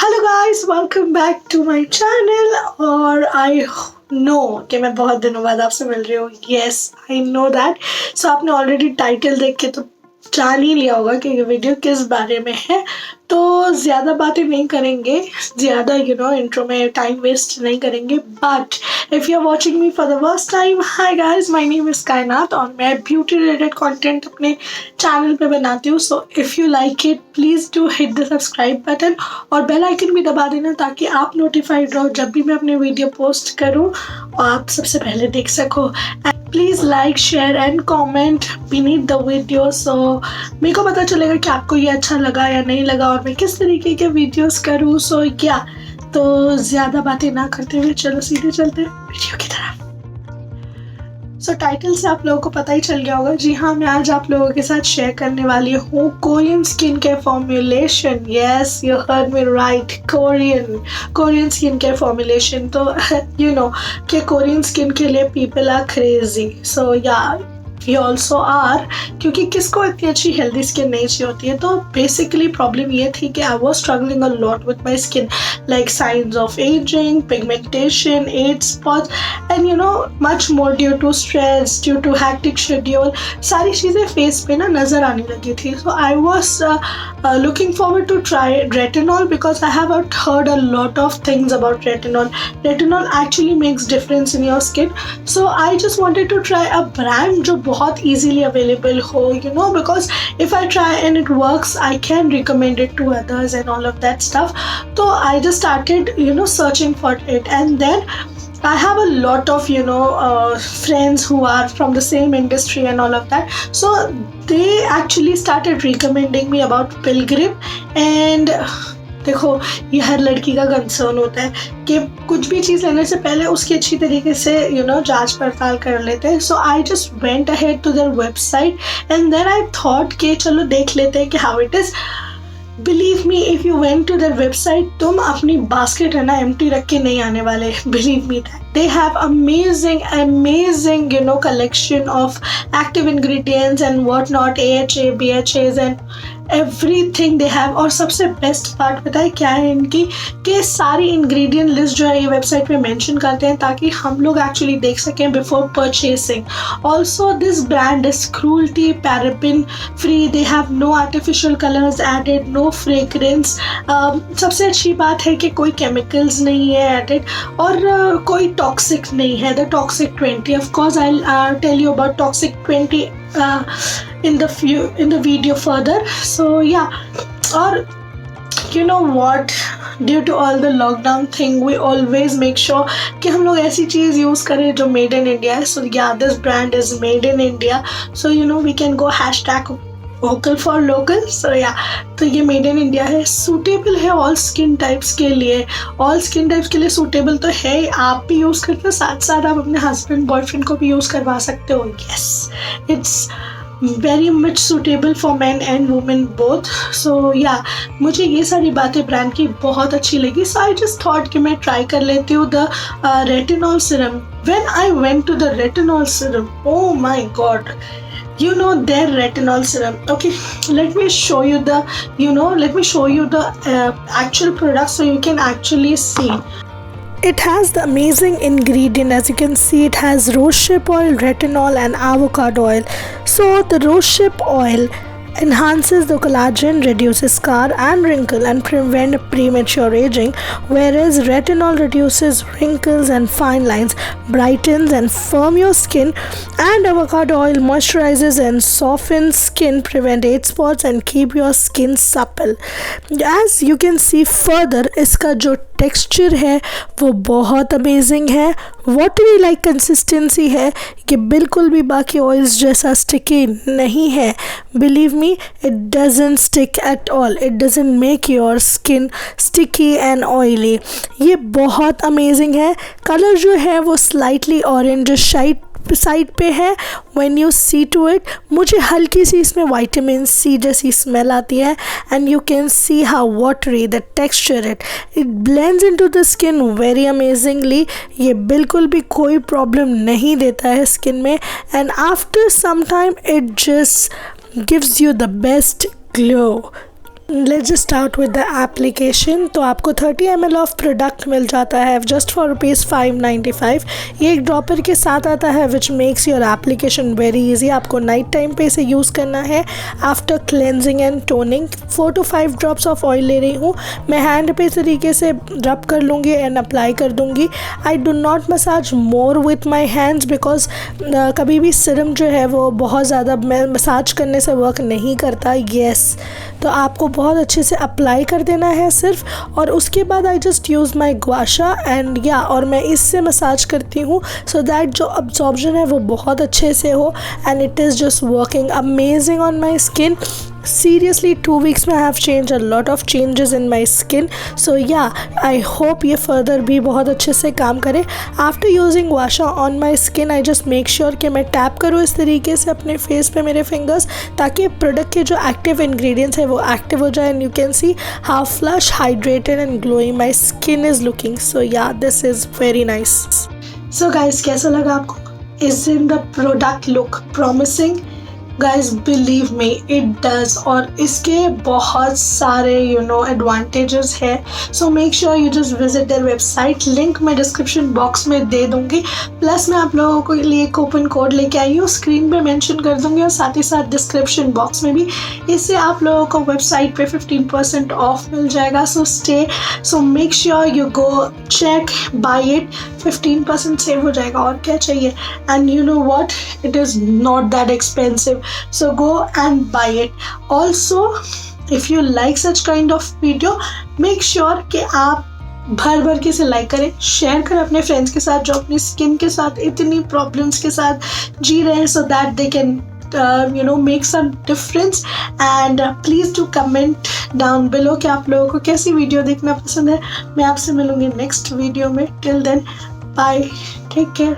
Hello guys, welcome back to my channel. और I no कि मैं बहुत दिनों बाद आपसे मिल रही हूँ। Yes, I know that. So आपने ऑलरेडी टाइटल देख के तो जान ही लिया होगा कि ये वीडियो किस बारे में है। तो ज़्यादा बातें नहीं करेंगे, ज़्यादा इंट्रो में टाइम वेस्ट नहीं करेंगे। But if you are watching me for the first time, hi guys, my name is Kainat और मैं ब्यूटी रिलेटेड कंटेंट अपने चैनल पे बनाती हूँ। So if you like it, please do hit the subscribe button और bell icon भी दबा देना ताकि आप नोटिफाइड रहो जब भी मैं अपने वीडियो पोस्ट करूँ और आप सबसे पहले देख सको। Please like, share and comment beneath the video, so मेरे को पता चलेगा कि आपको ये अच्छा लगा या नहीं लगा और मैं किस तरीके के वीडियोस करूँ। सो क्या, तो ज़्यादा बातें ना करते हुए चलो सीधे चलते हैं वीडियो की तरफ। सो टाइटल से आप लोगों को पता ही चल गया होगा। जी हाँ, मैं आज आप लोगों के साथ शेयर करने वाली हूँ Korean skin care formulation. Yes, you heard me right, Korean skin care formulation. तो यू नो कि कोरियन स्किन के लिए पीपल आर क्रेजी। सो या वी ऑल्सो आर, क्योंकि किसको इतनी अच्छी हेल्दी स्किन नहीं चाहिए होती है। तो बेसिकली प्रॉब्लम ये थी कि I was struggling a lot with my skin, like science of ageing, pigmentation, age spots and much more due to stress, due to hectic schedule. सारी चीज़ें फेस पे ना नज़र आने लगी थी। So I was looking forward to try retinol because I have heard a lot of things about retinol. Retinol actually makes difference in your skin. So I just wanted to try a brand जो बहुत easily available हो, because if I try and it works, I can recommend it to others and all of that stuff. So I just started, searching for it, and then I have a lot of friends who are from the same industry and all of that. So they actually started recommending me about Pilgrim. And देखो, ये हर लड़की का concern होता है कि कुछ भी चीज़ लेने से पहले उसकी अच्छी तरीके से जांच पड़ताल कर लेते हैं। So I just went ahead to their website and then I thought कि चलो देख लेते हैं कि how it is. Believe me, if you went to their website, तुम अपनी बास्केट है ना एम्प्टी रख के नहीं आने वाले। Believe me that they have amazing collection of active ingredients and whatnot, AHA, BHAs and everything they have. और सबसे बेस्ट पार्ट पता है क्या है इनकी, कि सारी इंग्रेडिएंट लिस्ट जो है ये वेबसाइट पे मेंशन करते हैं ताकि हम लोग एक्चुअली देख सकें before purchasing. Also this brand is cruelty, paraben free, they have no artificial colours added, no fragrance. सबसे अच्छी बात है कि कोई केमिकल्स नहीं है एडेड और कोई टॉक्सिक नहीं है। The toxic 20, of course I tell you about toxic 20 in the video further. So yeah, or you know what, due to all the lockdown thing, we always make sure कि हम लोग ऐसी चीज़ use करें जो made in India है. So yeah, this brand is made in India, so we can go hashtag vocal for local. So yeah, तो ये made in India है, सूटेबल है ऑल स्किन टाइप्स के लिए। ऑल स्किन टाइप्स के लिए suitable तो है, आप भी यूज़ करते हो, साथ साथ आप अपने हस्बैंड बॉयफ्रेंड को भी यूज़ करवा सकते हो। Yes, it's very much suitable for man and women both. So yeah मुझे ये सारी बातें ब्रांड की बहुत अच्छी लगी। सो आई जस्ट थॉट कि मैं ट्राई कर लेती हूँ the retinol serum. When I went to the retinol serum, oh my god, their retinol serum. Okay, let me show you the actual product so you can actually see. It has the amazing ingredient. As you can see, it has rosehip oil, retinol and avocado oil. So the rosehip oil enhances the collagen, reduces scar and wrinkle and prevent premature aging, whereas retinol reduces wrinkles and fine lines, brightens and firm your skin, and avocado oil moisturizes and softens skin, prevent age spots and keep your skin supple. As you can see further, इसका जो texture है वो बहुत amazing है, watery like consistency है, कि बिल्कुल भी बाकी ऑयल्स जैसा स्टिकी नहीं है। Believe me, it doesn't stick at all, it doesn't make your skin sticky and oily. ये बहुत अमेजिंग है। कलर जो है वो स्लाइटली ऑरेंज साइड पे है। When you see to it, मुझे हल्की सी इसमें विटामिन सी जैसी स्मेल आती है and you can see how watery the texture it blends into the skin very amazingly. ये बिल्कुल भी कोई प्रॉब्लम नहीं देता है स्किन में, and after some time it just gives you the best glow. Let's just start with the application. तो आपको 30 ml ऑफ प्रोडक्ट मिल जाता है जस्ट फॉर ₹595। ये एक ड्रॉपर के साथ आता है which makes your application very easy. आपको नाइट टाइम पे इसे यूज़ करना है after cleansing and toning. 4 to 5 drops of oil ले रही हूँ मैं, हैंड पे इस तरीके से रब कर लूँगी एंड अप्लाई कर दूँगी। I do not massage more with my hands because कभी भी सिरम जो है वो बहुत ज़्यादा मसाज करने से वर्क नहीं करता। येस, तो आपको बहुत अच्छे से अप्लाई कर देना है सिर्फ, और उसके बाद I just use my gua sha and yeah और मैं इससे मसाज करती हूँ सो दैट जो अब्जॉर्प्शन है वो बहुत अच्छे से हो and it is just working amazing on my skin. Seriously 2 weeks में I have changed a lot of changes in my skin. So yeah, I hope ये further भी बहुत अच्छे से काम करे। After using washa on my skin, I just make sure कि मैं टैप करूँ इस तरीके से अपने फेस पे मेरे फिंगर्स, ताकि प्रोडक्ट के जो एक्टिव इंग्रेडिएंट्स है वो एक्टिव हो जाए and you can see how flush, hydrated and glowing my skin is looking. So yeah this is very nice. So guys, कैसा लगा आपको? Is in the product look promising? Guys believe me it does, और इसके बहुत सारे advantages है। So make sure you just visit their website, link मैं description box में दे दूंगी। प्लस मैं आप लोगों के लिए कूपन कोड लेके आई हूँ, स्क्रीन पे मेंशन कर दूंगी और साथ ही साथ डिस्क्रिप्शन बॉक्स में भी। इससे आप लोगों को वेबसाइट पे 15% ऑफ मिल जाएगा। So make sure you go check, buy it, 15% save हो जाएगा, और क्या चाहिए। And you know what, it is not that expensive, so go and buy it. Also, if you like such kind of video, make sure कि आप भर भर के इसे लाइक करें, शेयर करें अपने फ्रेंड्स के साथ जो अपनी स्किन के साथ इतनी प्रॉब्लम्स के साथ जी रहे हैं, so that they can make some difference. And please do comment down below कि आप लोगों को कैसी वीडियो देखना पसंद है। मैं आपसे मिलूंगी नेक्स्ट वीडियो में। Till then, bye, take care.